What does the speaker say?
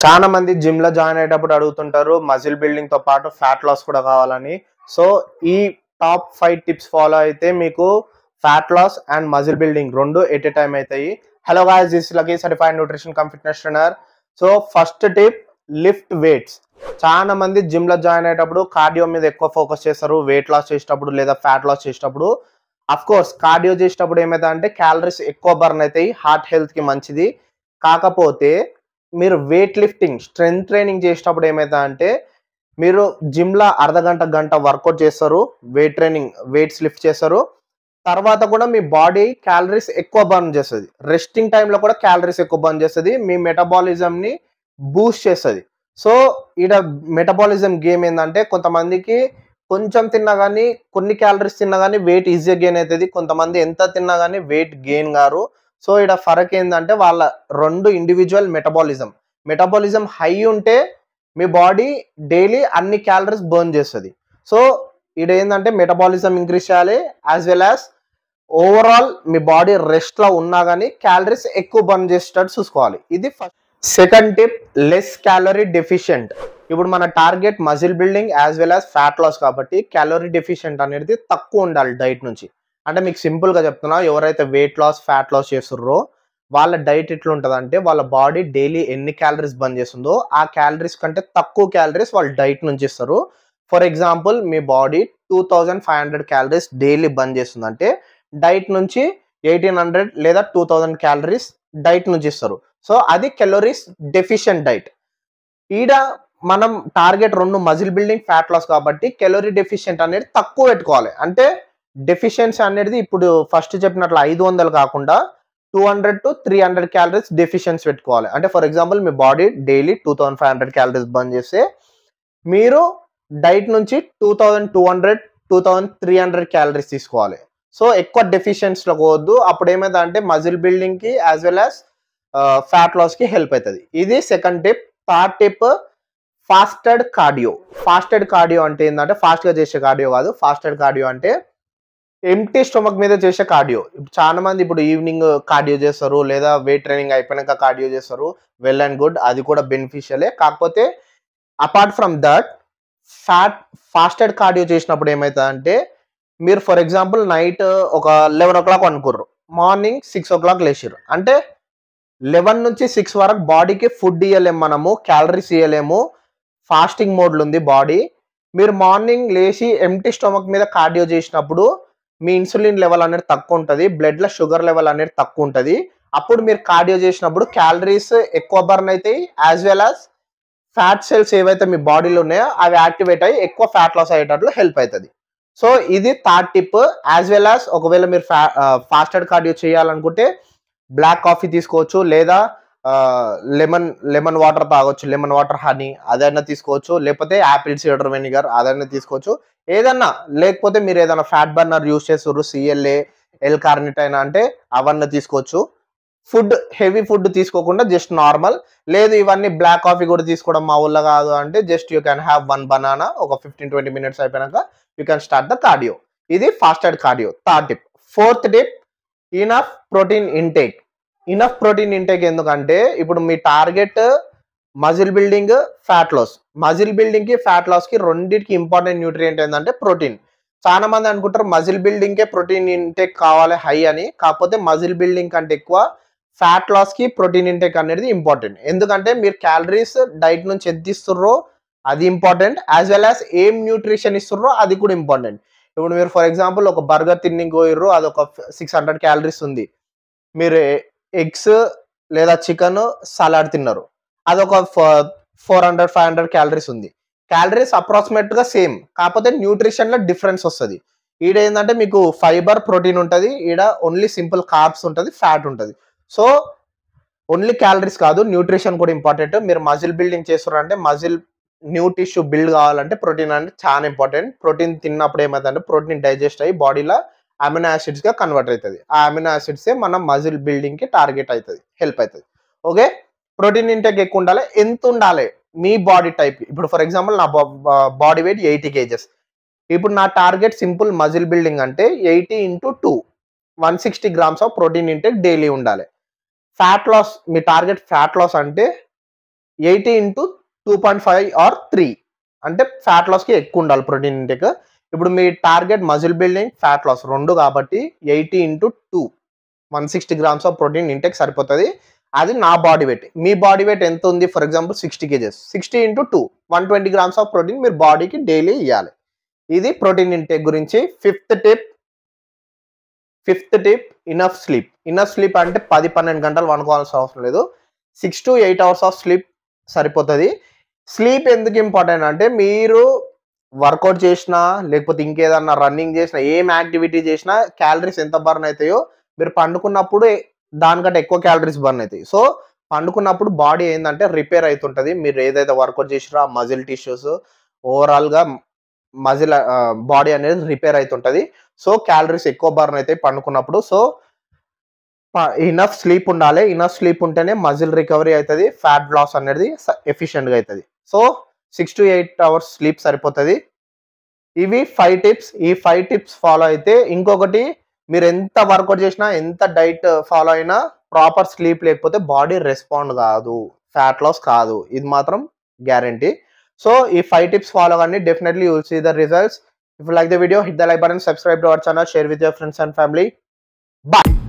చాలా మంది జిమ్ లో జాయిన్ అయ్యేటప్పుడు అడుగుతుంటారు మజిల్ బిల్డింగ్ తో పాటు ఫ్యాట్ లాస్ కూడా కావాలని. సో ఈ టాప్ 5 టిప్స్ ఫాలో అయితే మీకు fat loss and muscle building రెండు ఎట్ ఎ టైం అవుతాయి. Hello guys, this lucky certified nutrition come fitness trainer. So first tip, lift weights. చాలా మంది జిమ్ లో జాయిన్ అయ్యేటప్పుడు కార్డియో మీద ఎక్కువ ఫోకస్ చేస్తారు, వెయిట్ లాస్ చేసేటప్పుడు లేదా ఫ్యాట్ లాస్ చేసేటప్పుడు. అఫ్ కోర్స్ కార్డియో చేసేటప్పుడు ఏమైతే అంటే క్యాలరీస్ ఎక్కువ బర్న్ అవుతాయి, హార్ట్ హెల్త్ కి మంచిది. కాకపోతే మీరు వెయిట్ లిఫ్టింగ్ స్ట్రెంగ్త్ ట్రైనింగ్ చేసేటప్పుడు ఏమైతే అంటే మీరు జిమ్లో అర్ధగంట గంట వర్కౌట్ చేస్తారు, వెయిట్ ట్రైనింగ్ వెయిట్స్ లిఫ్ట్ చేస్తారు. తర్వాత కూడా మీ బాడీ క్యాలరీస్ ఎక్కువ బర్న్ చేస్తుంది, రెస్టింగ్ టైంలో కూడా క్యాలరీస్ ఎక్కువ బర్న్ చేస్తుంది, మీ మెటబాలిజంని బూస్ట్ చేస్తుంది. సో ఈడ మెటబాలిజం గేమ్ ఏంటంటే కొంతమందికి కొంచెం తిన్నా కానీ, కొన్ని క్యాలరీస్ తిన్నా కానీ వెయిట్ ఈజీగా గెయిన్ అవుతుంది, కొంతమంది ఎంత తిన్నా కానీ వెయిట్ గెయిన్ గారు. సో ఇక్కడ ఫరక్ ఏంటంటే వాళ్ళ రెండు ఇండివిజువల్ మెటబాలిజం హై ఉంటే మీ బాడీ డైలీ అన్ని క్యాలరీస్ బర్న్ చేస్తుంది. సో ఇక్కడ ఏంటంటే మెటబాలిజం ఇంక్రీజ్ చేయాలి, యాజ్ వెల్ యాజ్ ఓవరాల్ మీ బాడీ రెస్ట్ లో ఉన్నా కానీ క్యాలరీస్ ఎక్కువ బర్న్ చేసేటట్టు చూసుకోవాలి. ఇది first. Second tip, less calorie deficient. ఇప్పుడు మన target muscle building as well as fat loss కాబట్టి క్యాలరీ డెఫిషియంట్ అనేది తక్కువ ఉండాలి డైట్ నుంచి. అంటే మీకు సింపుల్ గా చెప్తున్నా, ఎవరైతే వెయిట్ లాస్ ఫ్యాట్ లాస్ చేస్తున్నారో వాళ్ళ డైట్ ఎట్లా ఉంటుంది అంటే వాళ్ళ బాడీ డైలీ ఎన్ని క్యాలరీస్ బర్న్ చేస్తుందో ఆ క్యాలరీస్ కంటే తక్కువ క్యాలరీస్ వాళ్ళు డైట్ నుంచి ఇస్తారు. For example me body 2500 calories daily burn చేస్తుందంటే డైట్ నుంచి 1800 లేదా 2000 క్యాలరీస్ డైట్ నుంచి ఇస్తారు. సో అది కెలోరీస్ డెఫిషియంట్ డైట్. ఈడ మనం టార్గెట్ రెండు మజిల్ బిల్డింగ్ ఫ్యాట్ లాస్ కాబట్టి కెలోరీ డెఫిషియంట్ అనేది తక్కువ పెట్టుకోవాలి. అంటే డెఫిషియన్సీ అనేది ఇప్పుడు ఫస్ట్ చెప్పినట్లు 500 కాకుండా 200 to 300 క్యాలరీస్ డెఫిషియన్సీ పెట్టుకోవాలి. అంటే for example me body daily 2500 calories burn చేస్తే మీరు డైట్ నుంచి 2200 2300 క్యాలరీస్ తీసుకోవాలి. సో ఎక్కువ డెఫిషియన్సీలో పోవద్దు, అప్పుడు ఏమైంది అంటే మజిల్ బిల్డింగ్ కి as well as fat loss కి హెల్ప్ అవుతుంది. ఇది second tip. Third tip, fasted cardio అంటే ఏంటంటే ఫాస్ట్ గా చేసే కార్డియో కాదు. ఫాస్టెడ్ కార్డియో అంటే ఎంప్టీ స్టొమక్ మీద చేసే కార్డియో. చాలా మంది ఇప్పుడు ఈవినింగ్ కార్డియో చేస్తారు లేదా వెయిట్ ట్రైనింగ్ అయిపోయినాక కార్డియో చేస్తారు, వెల్ అండ్ గుడ్, అది కూడా బెనిఫిషియలే. కాకపోతే apart from that fasted cardio చేసినప్పుడు ఏమవుతుంది అంటే మీరు ఫర్ ఎగ్జాంపుల్ నైట్ ఒక 11 o'clock అనుకుర్రు, మార్నింగ్ 6 o'clock లేచిర్రు అంటే 11 నుంచి 6 వరకు బాడీకి ఫుడ్ ఇవ్వలేము, మనము క్యాలరీస్ ఇవ్వలేము, ఫాస్టింగ్ మోడ్లో ఉంది బాడీ. మీరు మార్నింగ్ లేచి ఎంప్టీ స్టొమక్ మీద కార్డియో చేసినప్పుడు మీ ఇన్సులిన్ లెవెల్ అనేది తక్కువ ఉంటుంది, బ్లడ్లో షుగర్ లెవెల్ అనేది తక్కువ ఉంటుంది. అప్పుడు మీరు కార్డియో చేసినప్పుడు క్యాలరీస్ ఎక్కువ బర్న్ అవుతాయి, as well as fat cells ఏవైతే మీ బాడీలో ఉన్నాయో అవి యాక్టివేట్ అయ్యి ఎక్కువ ఫ్యాట్ లాస్ అయ్యేటట్లు హెల్ప్ అవుతుంది. సో ఇది third tip. As well as ఒకవేళ మీరు ఫాస్టెడ్ కార్డియో చేయాలనుకుంటే బ్లాక్ కాఫీ తీసుకోవచ్చు, లేదా లెమన్ వాటర్ తాగొచ్చు, లెమన్ వాటర్ హనీ అదైనా తీసుకోవచ్చు, లేకపోతే యాపిల్ సీడర్ వెనిగర్ అదైనా తీసుకోవచ్చు, ఏదన్నా. లేకపోతే మీరు ఏదైనా ఫ్యాట్ బర్నర్ యూస్ చేస్తారు, సిఎల్ఏ ఎల్ కార్నిట్ అయినా అంటే అవన్నీ తీసుకోవచ్చు. ఫుడ్ హెవీ ఫుడ్ తీసుకోకుండా జస్ట్ నార్మల్. లేదు ఇవన్నీ బ్లాక్ కాఫీ కూడా తీసుకోవడం మా ఊళ్ళో కాదు అంటే just you can have 1 banana. ఒక 15-20 minutes అయిపోయినాక you can start the cardio. ఇది fasted cardio, third tip. Fourth tip, enough protein intake ఎందుకంటే ఇప్పుడు మీ target muscle building fat loss. Muscle building కి ఫ్యాట్ లాస్ కి రెండింటికి ఇంపార్టెంట్ న్యూట్రియంట్ ఏంటంటే ప్రోటీన్. చాలా మంది అనుకుంటారు మజిల్ బిల్డింగ్ కే ప్రోటీన్ ఇంటేక్ కావాలి హై అని, కాకపోతే మజిల్ బిల్డింగ్ కంటే ఎక్కువ ఫ్యాట్ లాస్ కి ప్రోటీన్ ఇంటేక్ అనేది ఇంపార్టెంట్. ఎందుకంటే మీరు క్యాలరీస్ డైట్ నుంచి ఎంత ఇస్తుర్రో అది ఇంపార్టెంట్, యాజ్ వెల్ యాజ్ ఏం న్యూట్రిషన్ ఇస్తుర్రో అది కూడా ఇంపార్టెంట్. ఇప్పుడు మీరు ఫర్ ఎగ్జాంపుల్ ఒక బర్గర్ తిన్నికి పోయిర్రు, అది ఒక 600 క్యాలరీస్ ఉంది. మీరు ఎగ్స్ లేదా చికెన్ సలాడ్ తిన్నారు, అదొక 400-500 క్యాలరీస్ ఉంది. క్యాలరీస్ అప్రాక్సిమేట్ గా సేమ్, కాకపోతే న్యూట్రిషన్ లో డిఫరెన్స్ వస్తుంది. ఈడ ఏంటంటే మీకు ఫైబర్ ప్రోటీన్ ఉంటుంది, ఈడ ఓన్లీ సింపుల్ కార్బ్స్ ఉంటుంది, ఫ్యాట్ ఉంటుంది. సో ఓన్లీ క్యాలరీస్ కాదు, న్యూట్రిషన్ కూడా ఇంపార్టెంట్. మీరు మజిల్ బిల్డింగ్ చేస్తున్నారంటే మజిల్ న్యూ టిష్యూ బిల్డ్ కావాలంటే ప్రోటీన్ అనేది చాలా ఇంపార్టెంట్. ప్రోటీన్ తిన్నప్పుడు ఏమవుతుందంటే ప్రోటీన్ డైజెస్ట్ అయ్యి బాడీలో అమినో యాసిడ్స్ గా కన్వర్ట్ అవుతుంది. ఆ అమినో యాసిడ్సే మన మజిల్ బిల్డింగ్ కి టార్గెట్ అవుతుంది, హెల్ప్ అవుతుంది. ఓకే, ప్రోటీన్ ఇంటేక్ ఎక్కువ ఉండాలి. ఎంత ఉండాలి మీ బాడీ టైప్. ఇప్పుడు ఫర్ ఎగ్జాంపుల్ నా బాడీ వెయిట్ 80 kgs. ఇప్పుడు నా టార్గెట్ సింపుల్ మజిల్ బిల్డింగ్ అంటే 80 into 2 160 grams of protein intake daily ఉండాలి. ఫ్యాట్ లాస్, మీ టార్గెట్ ఫ్యాట్ లాస్ అంటే 80 into 2.5 or 3 అంటే ఫ్యాట్ లాస్కి ఎక్కువ ఉండాలి ప్రోటీన్ ఇంటేక్. ఇప్పుడు మీ target muscle building, fat loss రెండు కాబట్టి 80 into 2 160 grams of protein intake సరిపోతుంది. అది నా బాడీ వెయిట్. మీ బాడీ వెయిట్ ఎంత ఉంది? For example 60 kgs, 60 into 2 120 grams of protein మీరు బాడీకి డైలీ ఇవ్వాలి. ఇది ప్రోటీన్ ఇంటేక్ గురించి. Fifth tip enough sleep. Enough sleep అంటే 10-12 గంటలు వండుకోవాల్సిన అవసరం లేదు. 6 to 8 hours ఆఫ్ స్లీప్ సరిపోతుంది. స్లీప్ ఎందుకు ఇంపార్టెంట్ అంటే మీరు వర్కౌట్ చేసినా లేకపోతే ఇంకేదన్నా రన్నింగ్ చేసినా ఏం యాక్టివిటీ చేసినా క్యాలరీస్ ఎంత బర్న్ అవుతాయో మీరు పండుకున్నప్పుడు దానికంటే ఎక్కువ క్యాలరీస్ బర్న్ అవుతాయి. సో పండుకున్నప్పుడు బాడీ ఏంటంటే రిపేర్ అవుతుంటుంది. మీరు ఏదైతే వర్కౌట్ చేసినా మజిల్ టిష్యూస్ ఓవరాల్గా మజిల్ బాడీ అనేది రిపేర్ అవుతుంటుంది. సో క్యాలరీస్ ఎక్కువ బర్న్ అవుతాయి పండుకున్నప్పుడు. సో ఇనఫ్ స్లీప్ ఉండాలి. ఇనఫ్ స్లీప్ ఉంటేనే మజిల్ రికవరీ అవుతుంది, ఫ్యాట్ లాస్ అనేది ఎఫిషియెంట్గా అవుతుంది. సో 6 to 8 hours స్లీప్ సరిపోతుంది. ఇవి 5 టిప్స్. ఈ 5 టిప్స్ ఫాలో అయితే ఇంకొకటి, మీరు ఎంత వర్కౌట్ చేసినా ఎంత డైట్ ఫాలో అయినా ప్రాపర్ స్లీప్ లేకపోతే బాడీ రెస్పాండ్ కాదు, ఫ్యాట్ లాస్ కాదు. ఇది మాత్రం గ్యారంటీ. సో ఈ 5 టిప్స్ ఫాలో అవ్వండి. Definitely you will see the results. If you like the video, hit the like button, subscribe to our channel, share with your friends and family. Bye.